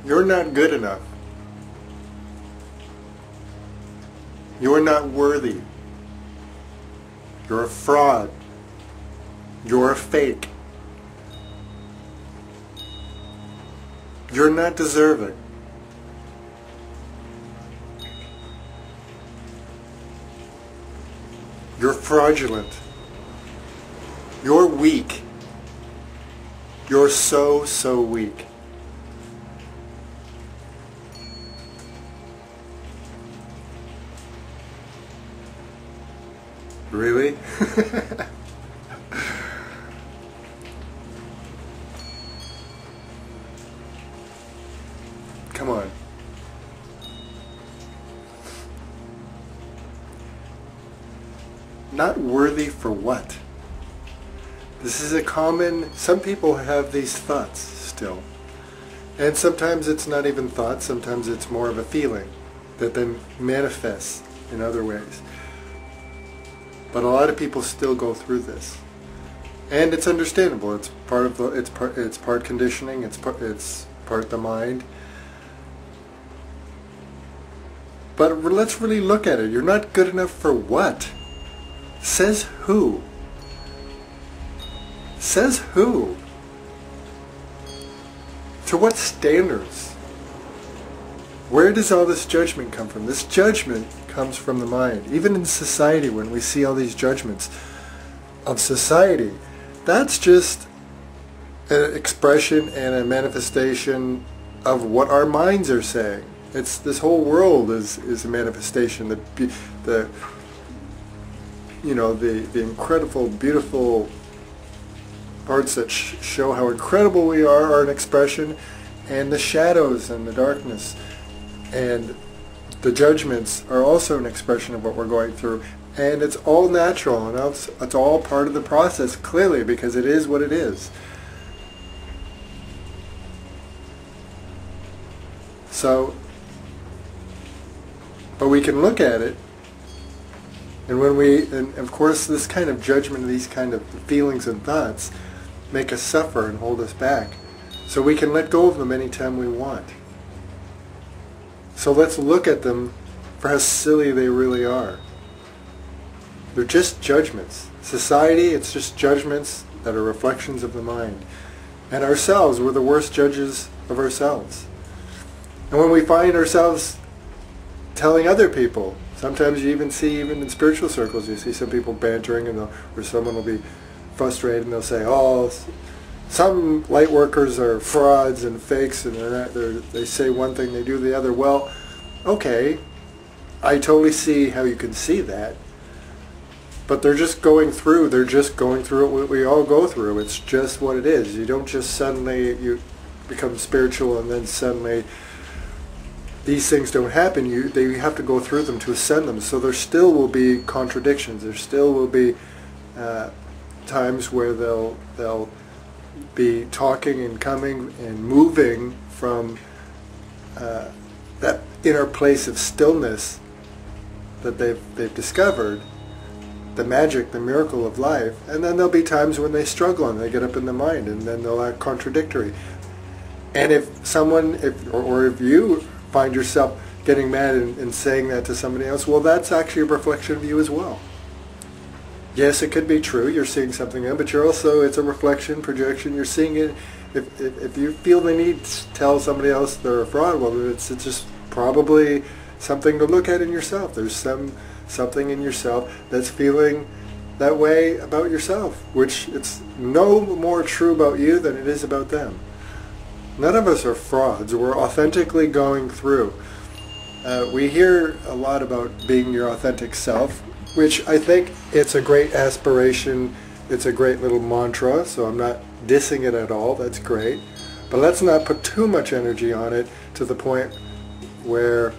You're not good enough. You're not worthy. You're a fraud. You're a fake. You're not deserving. You're fraudulent. You're weak. You're so, so weak. Really? Come on. Not worthy for what? This is a common, some people have these thoughts still. And sometimes it's not even thoughts, sometimes it's more of a feeling that then manifests in other ways. But a lot of people still go through this. And it's understandable. It's part of the, it's part conditioning, it's part the mind. But let's really look at it. You're not good enough for what? Says who? Says who? To what standards? Where does all this judgment come from? This judgment comes from the mind. Even in society, when we see all these judgments of society, that's just an expression and a manifestation of what our minds are saying. It's this whole world is a manifestation. The incredible, beautiful parts that show how incredible we are an expression, and the shadows and the darkness and the judgments are also an expression of what we're going through. And it's all natural, and it's all part of the process, clearly, because it is what it is. So, but we can look at it, and and of course this kind of judgment, these kind of feelings and thoughts make us suffer and hold us back. So we can let go of them anytime we want. So let's look at them for how silly they really are. They're just judgments. Society, it's just judgments that are reflections of the mind. And ourselves, we're the worst judges of ourselves. And when we find ourselves telling other people, sometimes you even see, even in spiritual circles, you see some people bantering, or someone will be frustrated and they'll say, oh, some light workers are frauds and fakes, and they say one thing, they do the other. Well, okay, I totally see how you can see that. But they're just going through what we all go through. It's just what it is. You don't just suddenly, you become spiritual and then suddenly these things don't happen. You have to go through them to ascend them. So there still will be contradictions. There still will be times where they'll be talking and coming and moving from that inner place of stillness that they've discovered, the magic, the miracle of life. And then there'll be times when they struggle and they get up in the mind, and then they'll act contradictory. And if someone, if you find yourself getting mad and saying that to somebody else, well, that's actually a reflection of you as well. Yes, it could be true, you're seeing something there, but you're also, it's a reflection, projection, you're seeing it. If you feel the need to tell somebody else they're a fraud, well, it's just probably something to look at in yourself. There's something in yourself that's feeling that way about yourself, which it's no more true about you than it is about them. None of us are frauds. We're authentically going through. We hear a lot about being your authentic self, which I think it's a great aspiration. It's a great little mantra, so I'm not dissing it at all. That's great. But let's not put too much energy on it to the point where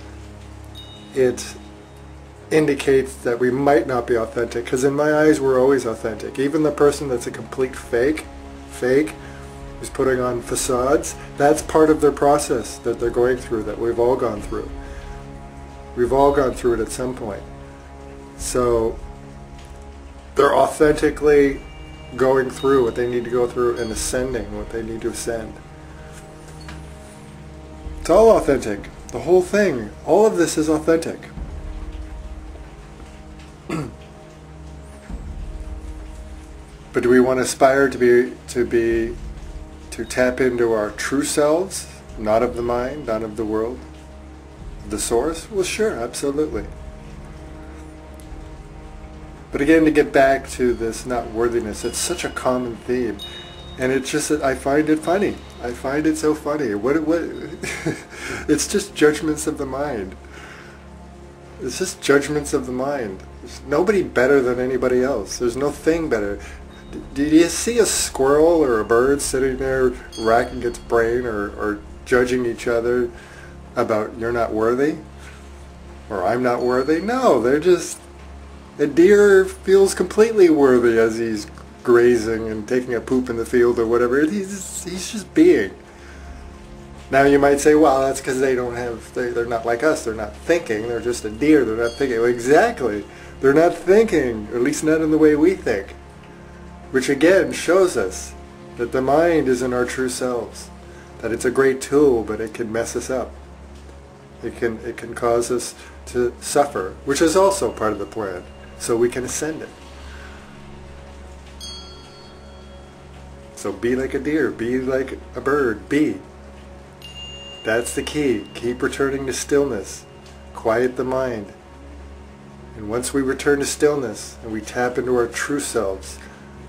it indicates that we might not be authentic, because in my eyes we're always authentic. Even the person that's a complete fake, who's putting on facades, that's part of their process that they're going through, that we've all gone through. We've all gone through it at some point. So they're authentically going through what they need to go through and ascending what they need to ascend. It's all authentic. The whole thing, all of this is authentic. But do we want to aspire to tap into our true selves, not of the mind, not of the world, the source? Well, sure, absolutely. But again, to get back to this not worthiness, it's such a common theme, and it's just that I find it funny. I find it so funny. What? It's just judgments of the mind. It's just judgments of the mind. There's nobody better than anybody else. There's no thing better. Do you see a squirrel or a bird sitting there racking its brain or judging each other about you're not worthy or I'm not worthy? No, they're just... A deer feels completely worthy as he's grazing and taking a poop in the field or whatever. He's just being. Now you might say, well, that's because they're not like us. They're not thinking. They're just a deer. They're not thinking. Well, exactly. They're not thinking, or at least not in the way we think. Which again shows us that the mind isn't our true selves. That it's a great tool, but it can mess us up. It can cause us to suffer, which is also part of the plan, so we can ascend it. So be like a deer, be like a bird, be. That's the key. Keep returning to stillness. Quiet the mind. And once we return to stillness and we tap into our true selves,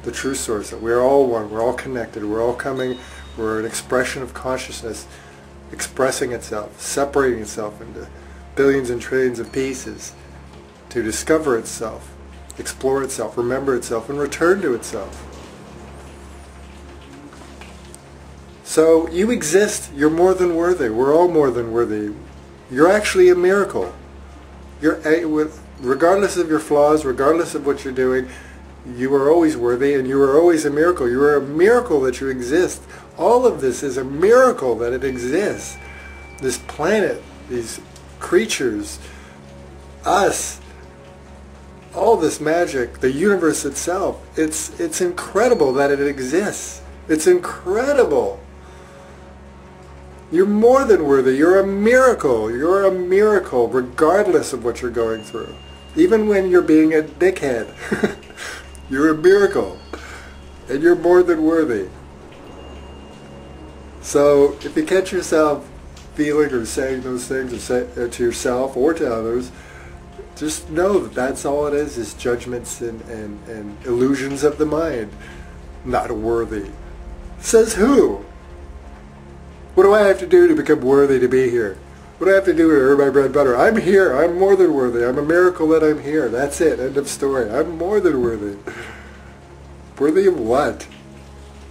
the true source, that we're all one, we're all connected, we're an expression of consciousness expressing itself, separating itself into billions and trillions of pieces to discover itself, explore itself, remember itself, and return to itself. So you exist, you're more than worthy, we're all more than worthy. You're actually a miracle. Regardless of your flaws, regardless of what you're doing, you are always worthy and you are always a miracle. You are a miracle that you exist. All of this is a miracle that it exists. This planet, these creatures, us, all this magic, the universe itself, it's incredible that it exists. It's incredible. You're more than worthy. You're a miracle. You're a miracle regardless of what you're going through. Even when you're being a dickhead. You're a miracle. And you're more than worthy. So if you catch yourself feeling or saying those things to yourself or to others, just know that that's all it is judgments and illusions of the mind. Not worthy. Says who? What do I have to do to become worthy to be here? What do I have to do to earn my bread and butter? I'm here. I'm more than worthy. I'm a miracle that I'm here. That's it. End of story. I'm more than worthy. Worthy of what?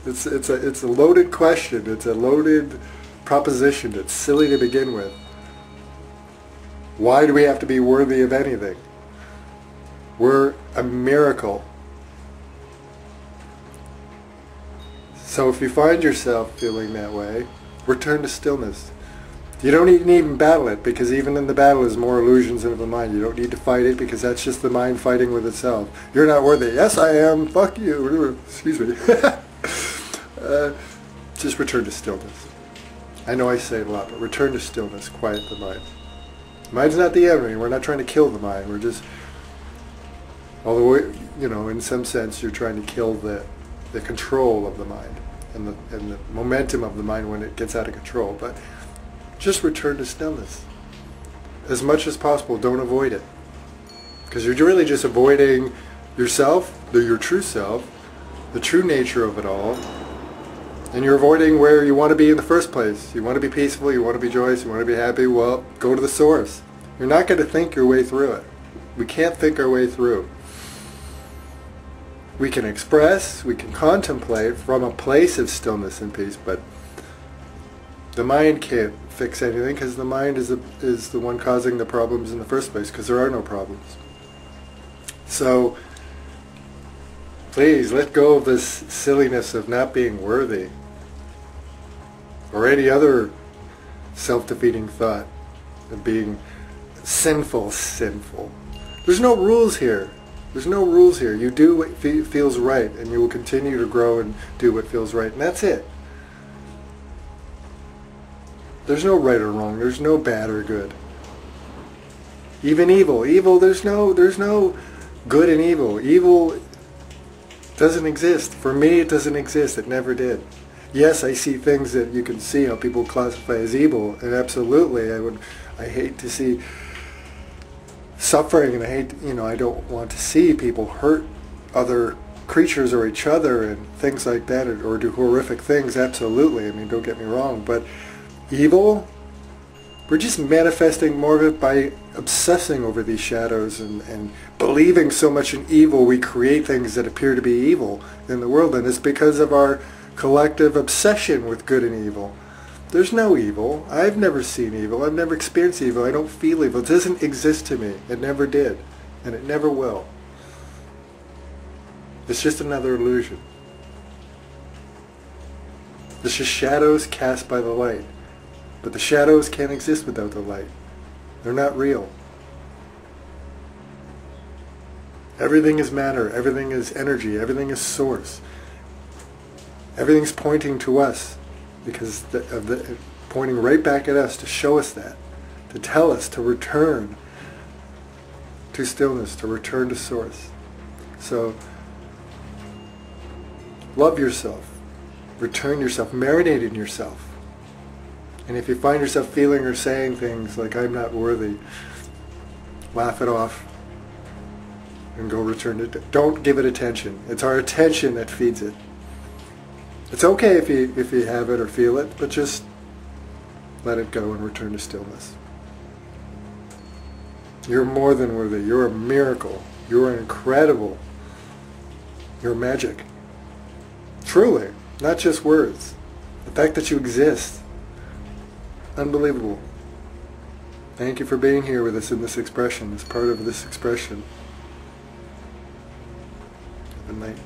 It's a loaded question. It's a loaded proposition. It's silly to begin with. Why do we have to be worthy of anything? We're a miracle. So if you find yourself feeling that way, return to stillness. You don't need to even battle it, because even in the battle is more illusions of the mind. You don't need to fight it, because that's just the mind fighting with itself. You're not worthy. Yes, I am. Fuck you. Excuse me. Just return to stillness. I know I say it a lot, but return to stillness. Quiet the mind. The mind's not the enemy. We're not trying to kill the mind. We're just... Although, in some sense, you're trying to kill the control of the mind and the momentum of the mind when it gets out of control. But just return to stillness as much as possible. Don't avoid it, because you're really just avoiding yourself, your true self, the true nature of it all, and you're avoiding where you want to be in the first place. You want to be peaceful, you want to be joyous, you want to be happy. Well, go to the source. You're not going to think your way through it. We can't think our way through. We can express, we can contemplate from a place of stillness and peace, but the mind can't fix anything, because the mind is the one causing the problems in the first place, because there are no problems. So please let go of this silliness of not being worthy, or any other self-defeating thought of being sinful. There's no rules here. There's no rules here. You do what feels right, and you will continue to grow and do what feels right, and that's it. There's no right or wrong. There's no bad or good. Even evil. Evil, there's no good and evil. Evil doesn't exist. For me, it doesn't exist. It never did. Yes, I see things that you can see how people classify as evil, and absolutely, I hate to see suffering, and I don't want to see people hurt other creatures or each other and things like that, or do horrific things. Absolutely. I mean, don't get me wrong, but evil, we're just manifesting more of it by obsessing over these shadows and believing so much in evil. We create things that appear to be evil in the world, and it's because of our collective obsession with good and evil. There's no evil. I've never seen evil. I've never experienced evil. I don't feel evil. It doesn't exist to me. It never did, and it never will. It's just another illusion. It's just shadows cast by the light. But the shadows can't exist without the light. They're not real. Everything is matter. Everything is energy. Everything is source. Everything's pointing to us because pointing right back at us to show us that, to tell us to return to stillness, to return to source. So, love yourself. Return yourself. Marinate in yourself. And if you find yourself feeling or saying things like, I'm not worthy, laugh it off and go return to it. Don't give it attention. It's our attention that feeds it. It's okay if you have it or feel it, but just let it go and return to stillness. You're more than worthy. You're a miracle. You're incredible. You're magic. Truly, not just words. The fact that you exist. Unbelievable. Thank you for being here with us in this expression, as part of this expression. Good night.